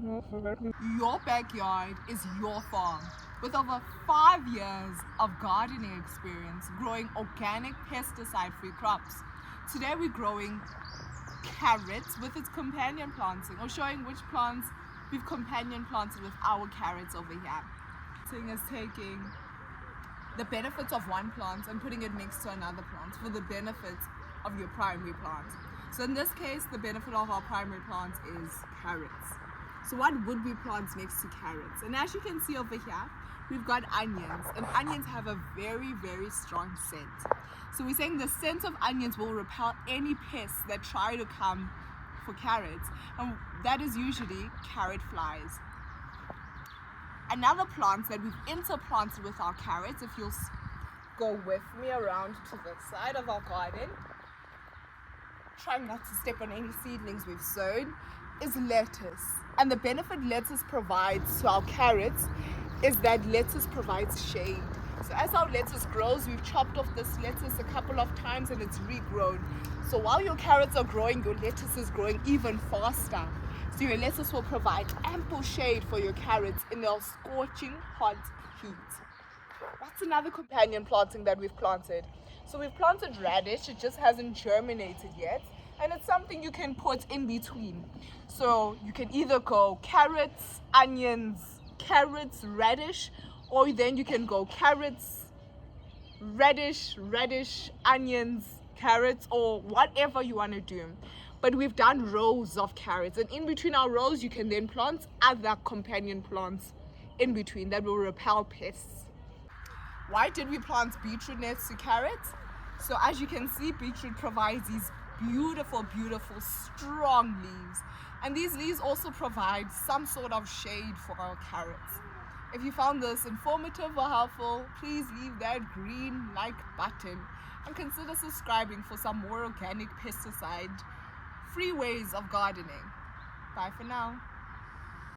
Your backyard is your farm. With over 5 years of gardening experience growing organic pesticide-free crops. Today we're growing carrots with its companion planting, or showing which plants we've companion planted with our carrots over here. Thing is taking the benefits of one plant and putting it next to another plant for the benefits of your primary plant. So in this case, the benefit of our primary plant is carrots. So what would we plant next to carrots? And as you can see over here, we've got onions, and onions have a very, very strong scent. So we're saying the scent of onions will repel any pests that try to come for carrots, and that is usually carrot flies. Another plant that we've interplanted with our carrots, if you'll go with me around to the side of our garden, trying not to step on any seedlings we've sown, is lettuce. And the benefit lettuce provides to our carrots is that lettuce provides shade. So as our lettuce grows, we've chopped off this lettuce a couple of times and it's regrown. So while your carrots are growing, your lettuce is growing even faster. So your lettuce will provide ample shade for your carrots in their scorching hot heat. What's another companion planting that we've planted? So we've planted radish, it just hasn't germinated yet. And it's something you can put in between. So you can either go carrots, onions, carrots, radish, or then you can go carrots, radish, onions, carrots, or whatever you want to do. But we've done rows of carrots, and in between our rows you can then plant other companion plants in between that will repel pests. Why did we plant beetroot next to carrots? So as you can see, beetroot provides these beautiful, strong leaves, and these leaves also provide some sort of shade for our carrots. If you found this informative or helpful, please leave that green like button and consider subscribing for some more organic pesticide-free ways of gardening. Bye for now.